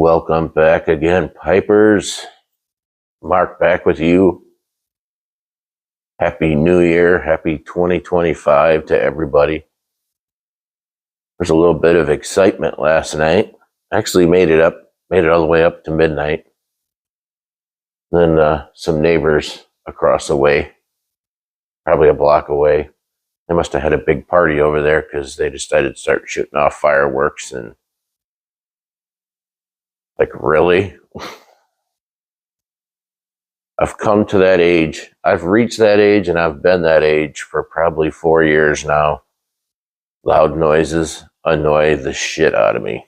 Welcome back again, Pipers. Mark back with you. Happy New Year. Happy 2025 to everybody. There's a little bit of excitement last night. Actually made it all the way up to midnight. Then some neighbors across the way, probably a block away, they must have had a big party over there because they decided to start shooting off fireworks and like, really? I've come to that age. I've reached that age and I've been that age for probably 4 years now. Loud noises annoy the shit out of me.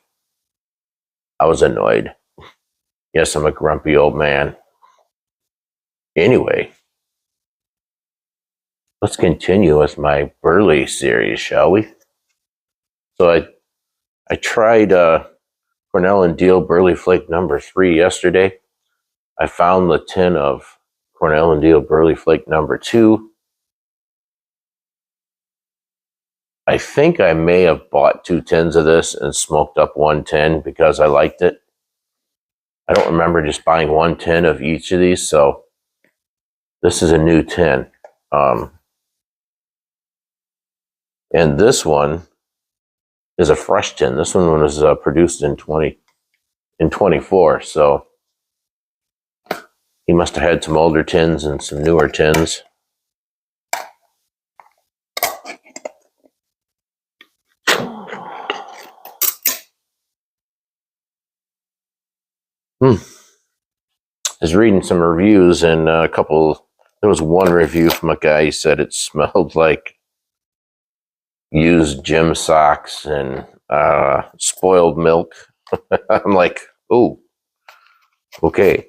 I was annoyed. Yes, I'm a grumpy old man. Anyway, let's continue with my burley series, shall we? So I tried Cornell & Diehl Buley Flake number 3 yesterday. I found the tin of Cornell & Diehl Buley Flake number 2. I think I may have bought 2 tins of this and smoked up 1 tin because I liked it. I don't remember just buying 1 tin of each of these, so this is a new tin. And this one is a fresh tin. This one was produced in 24, so he must have had some older tins and some newer tins. I was reading some reviews and there was one review from a guy. He said it smelled like used gym socks and spoiled milk. I'm like, oh, okay.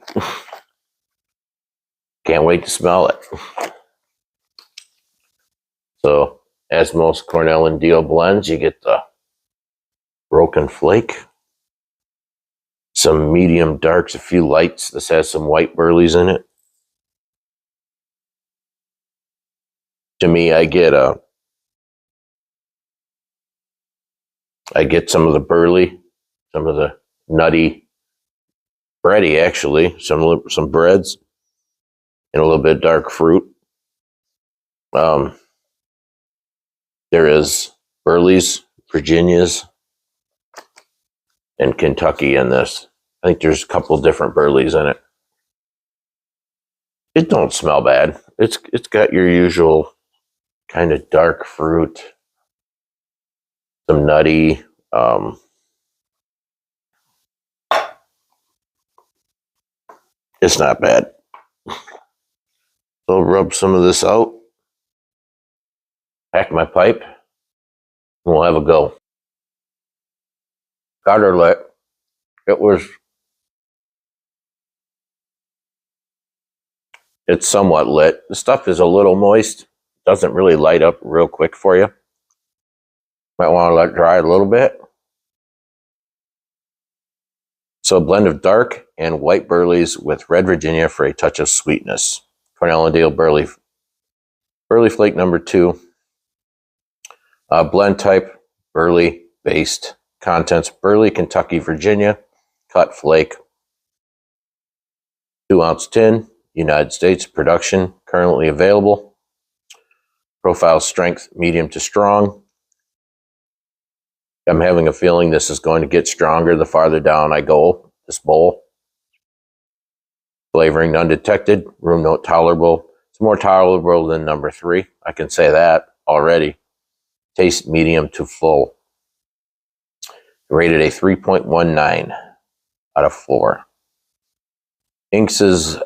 Can't wait to smell it. So, as most Cornell & Diehl blends, you get the broken flake, some medium darks, a few lights. This has some white burleys in it. To me, I get some of the burley, some of the nutty, bready actually, some breads, and a little bit of dark fruit. There is Burleys, Virginias, and Kentucky in this. I think there's a couple different Burleys in it. It don't smell bad. It's got your usual kind of dark fruit, some nutty. It's not bad. So I'll rub some of this out, pack my pipe, and we'll have a go. Got her lit. It's somewhat lit. The stuff is a little moist. Doesn't really light up real quick for you. Might want to let it dry a little bit. So a blend of dark and white burleys with red Virginia for a touch of sweetness. Cornell & Diehl Buley Flake number 2. Blend type, burley based. Contents, burley, Kentucky, Virginia, cut flake. 2-ounce tin, United States production, currently available. Profile strength, medium to strong. I'm having a feeling this is going to get stronger the farther down I go, this bowl. Flavoring undetected, room note tolerable. It's more tolerable than number 3. I can say that already. Taste medium to full. Rated a 3.19 out of 4. Inks'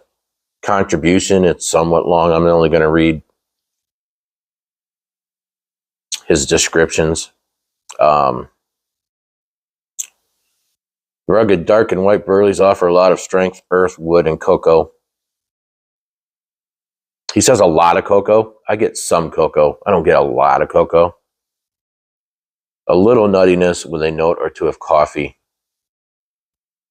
contribution, it's somewhat long. I'm only going to read his descriptions. Rugged dark and white burleys offer a lot of strength, earth, wood, and cocoa. He says a lot of cocoa. I get some cocoa. I don't get a lot of cocoa. A little nuttiness with a note or 2 of coffee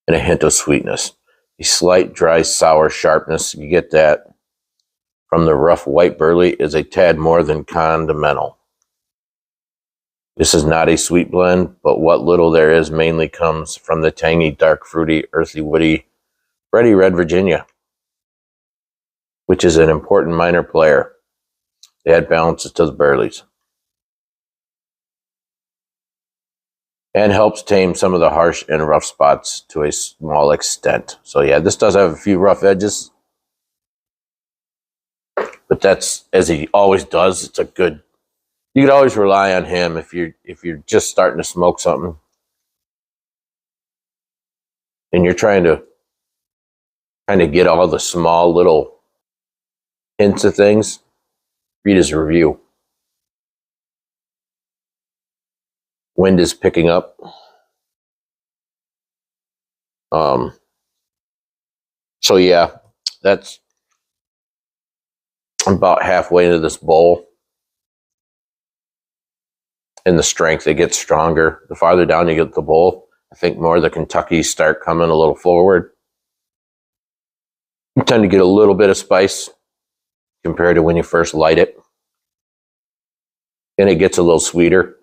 and a hint of sweetness. A slight dry sour sharpness. You get that from the rough white burley is a tad more than condimental. This is not a sweet blend, but what little there is mainly comes from the tangy, dark, fruity, earthy, woody, bready red Virginia, which is an important minor player. They add balances to the burleys and helps tame some of the harsh and rough spots to a small extent. So yeah, this does have a few rough edges, but that's, as he always does, it's a good, you could always rely on him if you're just starting to smoke something and you're trying to kind of get all the small little hints of things. Read his review. Wind is picking up. So yeah, that's about halfway into this bowl. And the strength, it gets stronger. The farther down you get the bowl, I think more of the Kentuckys start coming a little forward. You tend to get a little bit of spice compared to when you first light it. And it gets a little sweeter.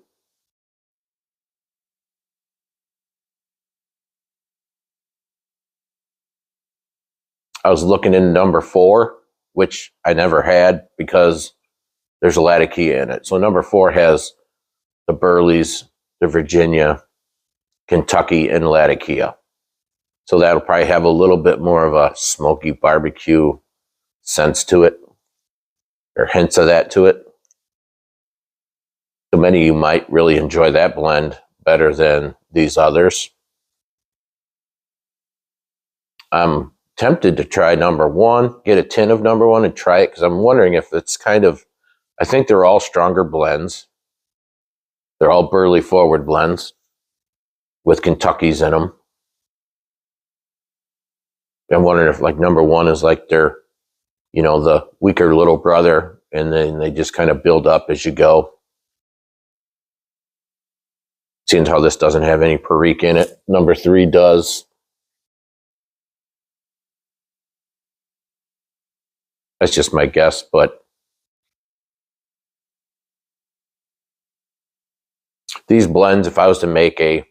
I was looking in number 4, which I never had because there's a Latakia in it. So number 4 has the Burleys, the Virginia, Kentucky, and Latakia. So that'll probably have a little bit more of a smoky barbecue sense to it, or hints of that to it. So many of you might really enjoy that blend better than these others. I'm tempted to try number 1, get a tin of number 1 and try it, because I'm wondering if it's kind of, I think they're all stronger blends. They're all burley forward blends with Kentuckys in them. I'm wondering if like number 1 is like their, the weaker little brother, and then they just kind of build up as you go. Seeing how this doesn't have any Perique in it. Number 3 does. That's just my guess, but these blends, if I was to make a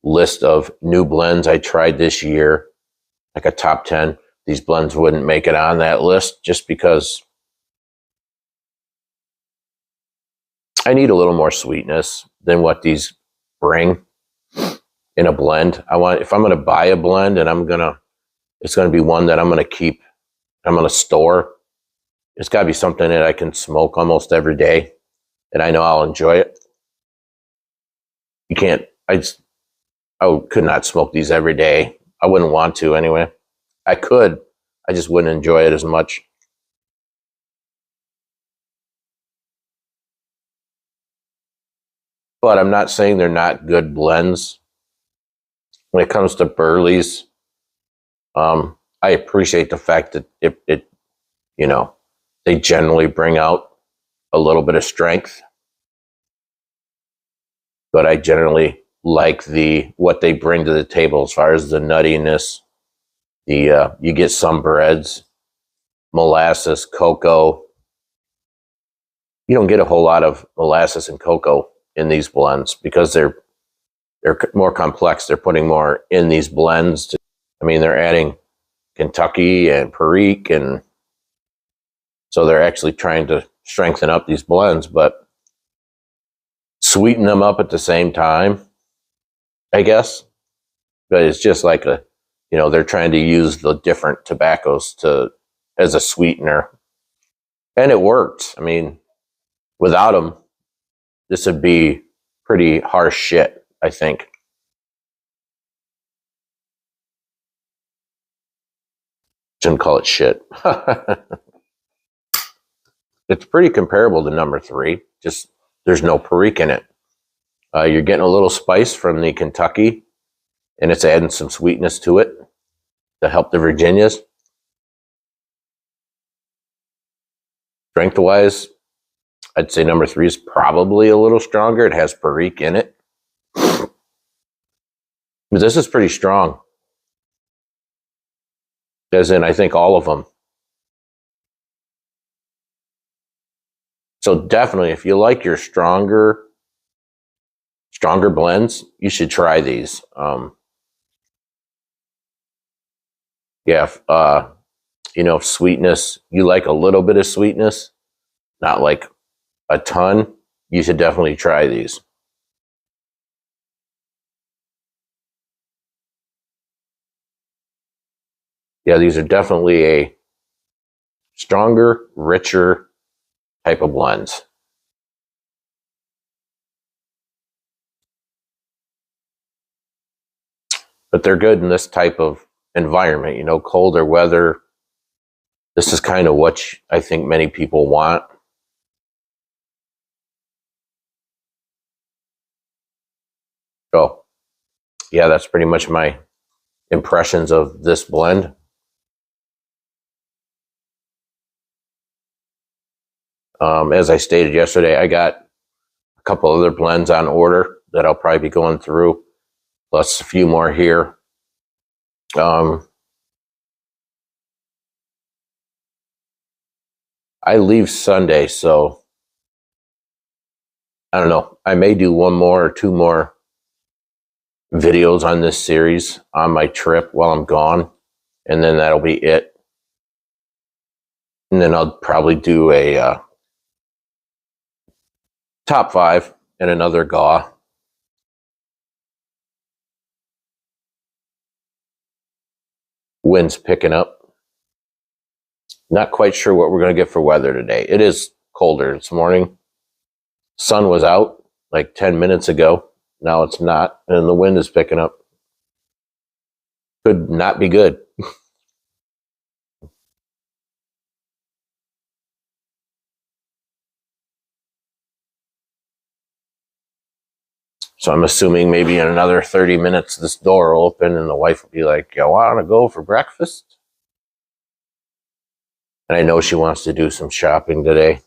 list of new blends I tried this year, like a top 10, these blends wouldn't make it on that list just because I need a little more sweetness than what these bring in a blend. If I'm going to buy a blend and it's going to be one that I'm going to keep, I'm going to store, it's got to be something that I can smoke almost every day and I know I'll enjoy it. You can't, I could not smoke these every day. I wouldn't want to anyway. I could, I just wouldn't enjoy it as much. But I'm not saying they're not good blends. When it comes to burleys, I appreciate the fact that they generally bring out a little bit of strength. But I generally like what they bring to the table as far as the nuttiness. You get some breads, molasses, cocoa. You don't get a whole lot of molasses and cocoa in these blends because they're more complex. They're putting more in these blends. They're adding Kentucky and Perique, and so they're actually trying to strengthen up these blends, but sweeten them up at the same time, I guess. But it's just like they're trying to use the different tobaccos as a sweetener, and it works. Without them, this would be pretty harsh shit, I think. Shouldn't call it shit. It's pretty comparable to number 3, just there's no Perique in it. You're getting a little spice from the Kentucky, and it's adding some sweetness to it to help the Virginias. Strength-wise, I'd say number 3 is probably a little stronger. It has Perique in it. But this is pretty strong. As in, I think all of them. So definitely, if you like your stronger stronger blends, you should try these. Yeah, if sweetness, you like a little bit of sweetness, not like a ton, you should definitely try these. Yeah, these are definitely a stronger, richer type of blends. But they're good in this type of environment, colder weather. This is kind of what I think many people want. So, yeah, that's pretty much my impressions of this blend. As I stated yesterday, I got a couple other blends on order that I'll probably be going through, plus a few more here. I leave Sunday, so I don't know. I may do one more or two more videos on this series on my trip while I'm gone, and then that'll be it. And then I'll probably do a top 5 and another GAW. Wind's picking up. Not quite sure what we're going to get for weather today. It is colder this morning. Sun was out like 10 minutes ago. Now it's not, and the wind is picking up. Could not be good. So I'm assuming maybe in another 30 minutes this door will open and the wife will be like, "You want to go for breakfast?" And I know she wants to do some shopping today.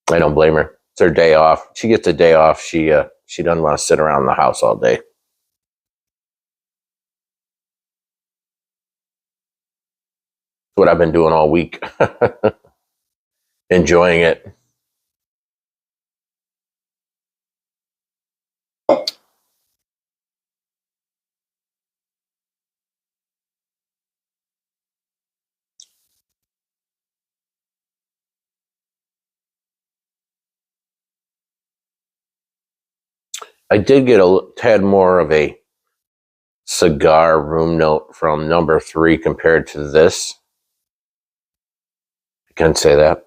I don't blame her. It's her day off. She gets a day off. She doesn't want to sit around the house all day. That's what I've been doing all week. Enjoying it. I did get a tad more of a cigar room note from number 3 compared to this. I can say that.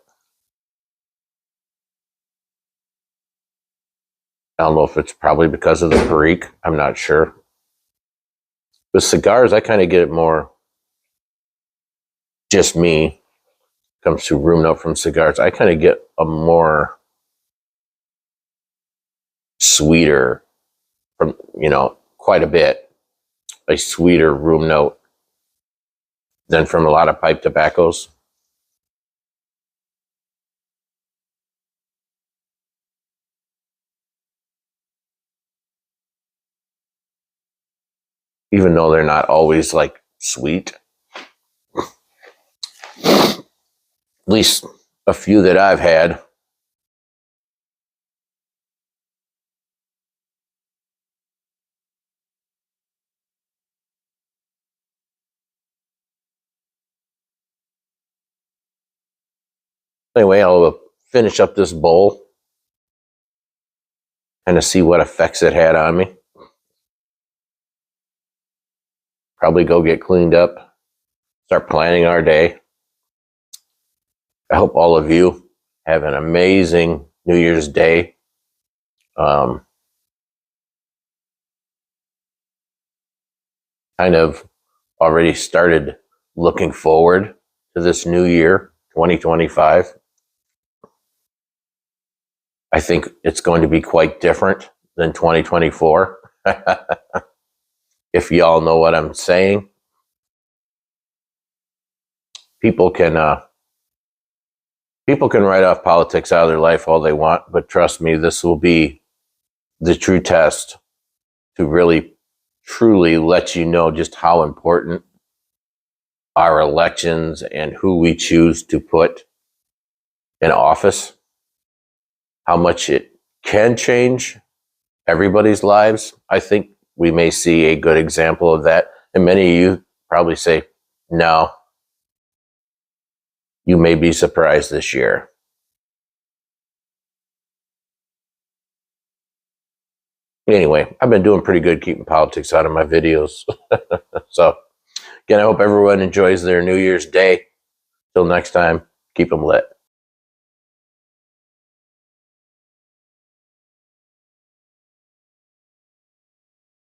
I don't know if it's probably because of the Perique. I'm not sure. With cigars, I kind of get it more, just me, comes to room note from cigars. I kind of get a more sweeter, from quite a bit, a sweeter room note than from a lot of pipe tobaccos. Even though they're not always like sweet. At least a few that I've had. Anyway, I'll finish up this bowl and to see what effects it had on me. Probably go get cleaned up, start planning our day. I hope all of you have an amazing New Year's Day. Kind of already started looking forward to this new year, 2025. I think it's going to be quite different than 2024. If y'all know what I'm saying. People can write off politics out of their life all they want, but trust me, this will be the true test to really, truly let you know just how important our elections and who we choose to put in office, how much it can change everybody's lives, I think we may see a good example of that. And many of you probably say, no, you may be surprised this year. Anyway, I've been doing pretty good keeping politics out of my videos. So, again, I hope everyone enjoys their New Year's Day. Till next time, keep them lit.